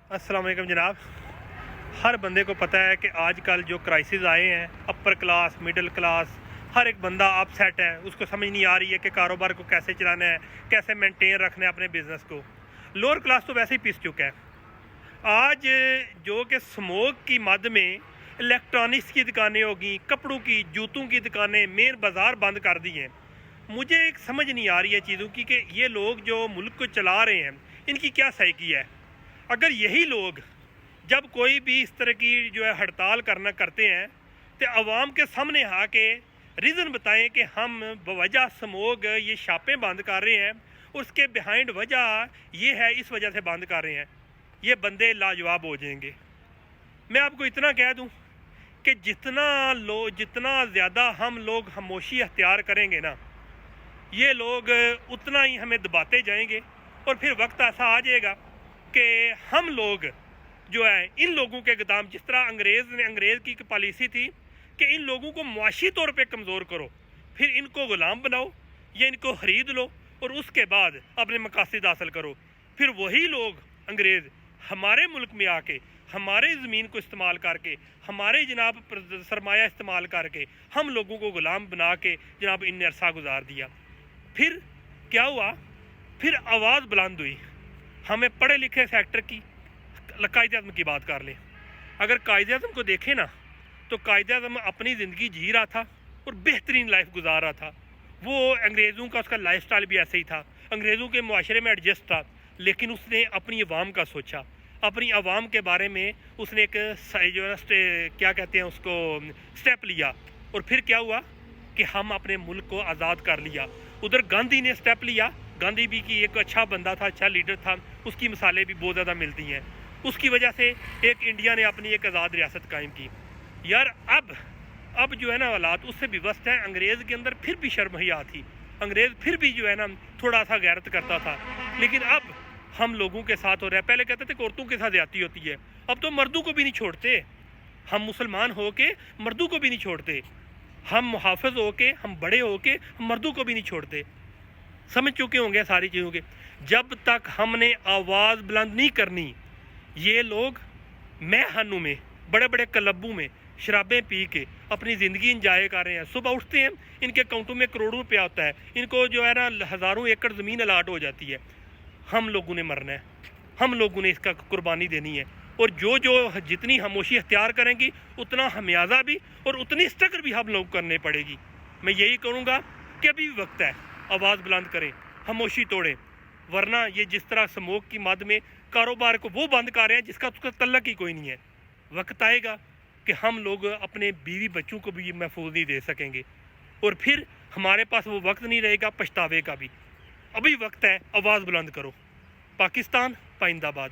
अस्सलाम वालेकुम जनाब। हर बंदे को पता है कि आजकल जो क्राइसिस आए हैं, अपर क्लास, मिडिल क्लास, हर एक बंदा अपसेट है। उसको समझ नहीं आ रही है कि कारोबार को कैसे चलाना है, कैसे मेंटेन रखना है अपने बिजनेस को। लोअर क्लास तो वैसे ही पिस चुका है। आज जो कि स्मोक की मद में इलेक्ट्रॉनिक्स की दुकानें होगी, कपड़ों की, जूतों की दुकानें, मेन बाज़ार बंद कर दी हैं। मुझे एक समझ नहीं आ रही है चीज़ों की कि ये लोग जो मुल्क को चला रहे हैं, इनकी क्या साइकी है। अगर यही लोग जब कोई भी इस तरह की जो है हड़ताल करते हैं तो आवाम के सामने आके रीज़न बताएं कि हम बवजह स्मोक ये छापें बंद कर रहे हैं, उसके बिहाइंड वजह ये है, इस वजह से बंद कर रहे हैं, ये बंदे लाजवाब हो जाएंगे। मैं आपको इतना कह दूं कि जितना ज़्यादा हम लोग खामोशी अख्तियार करेंगे ना, ये लोग उतना ही हमें दबाते जाएंगे। और फिर वक्त ऐसा आ जाएगा कि हम लोग जो है इन लोगों के गोदाम, जिस तरह अंग्रेज़ की पॉलिसी थी कि इन लोगों को मुआशी तौर पे कमज़ोर करो, फिर इनको ग़ुलाम बनाओ या इनको ख़रीद लो और उसके बाद अपने मकासद हासिल करो। फिर वही लोग अंग्रेज़ हमारे मुल्क में आके हमारे ज़मीन को इस्तेमाल करके, हमारे जनाब सरमाया इस्तेमाल करके हम लोगों को ग़ुलाम बना के जनाब इन अरसा गुजार दिया। फिर क्या हुआ? फिर आवाज़ बुलंद हुई। हमें पढ़े लिखे सेक्टर की, कायद-ए-आज़म की बात कर लें। अगर कायद-ए-आज़म को देखें ना, तो कायद-ए-आज़म अपनी ज़िंदगी जी रहा था और बेहतरीन लाइफ गुजार रहा था। वो अंग्रेज़ों का उसका लाइफ स्टाइल भी ऐसे ही था, अंग्रेज़ों के मुआशरे में एडजस्ट था। लेकिन उसने अपनी आवाम का सोचा, अपनी आवाम के बारे में उसने एक जो है क्या कहते हैं उसको स्टेप लिया। और फिर क्या हुआ कि हम अपने मुल्क को आज़ाद कर लिया। उधर गांधी ने स्टेप लिया। गांधी भी की एक अच्छा बंदा था, अच्छा लीडर था, उसकी मिसालें भी बहुत ज़्यादा मिलती हैं। उसकी वजह से एक इंडिया ने अपनी एक आज़ाद रियासत कायम की। यार अब जो है ना हालात उससे विवस्त है। अंग्रेज़ के अंदर फिर भी शर्म हया थी, अंग्रेज़ फिर भी जो है ना थोड़ा सा गैरत करता था। लेकिन अब हम लोगों के साथ हो रहा है। पहले कहते थे कि औरतों के साथ ज़्यादती होती है, अब तो मर्दों को भी नहीं छोड़ते। हम मुसलमान हो के मर्दों को भी नहीं छोड़ते, हम मुहाफ़िज़ हो के, हम बड़े हो के हम मर्दों को भी नहीं छोड़ते। समझ चुके होंगे सारी चीज़ों के। जब तक हमने आवाज़ बुलंद नहीं करनी, ये लोग मैखानों में, बड़े बड़े क्लबों में शराबें पी के अपनी ज़िंदगी इंजॉय कर रहे हैं। सुबह उठते हैं, इनके अकाउंटों में करोड़ों रुपया होता है, इनको जो है ना हज़ारों एकड़ ज़मीन अलाट हो जाती है। हम लोगों ने मरना है, हम लोगों ने इसका कुर्बानी देनी है। और जो जितनी खामोशी अख्तियार करेंगी उतना हमियाजा भी और उतनी स्ट्रगल भी हम लोग करनी पड़ेगी। मैं यही करूँगा कि अभी भी वक्त है, आवाज़ बुलंद करें, खामोशी तोड़ें। वरना ये जिस तरह स्मोक की मद में कारोबार को वो बंद कर रहे हैं जिसका उसका तल्लक ही कोई नहीं है, वक्त आएगा कि हम लोग अपने बीवी बच्चों को भी महफूज नहीं दे सकेंगे। और फिर हमारे पास वो वक्त नहीं रहेगा पछतावे का भी। अभी वक्त है, आवाज़ बुलंद करो। पाकिस्तान पाइंदाबाद।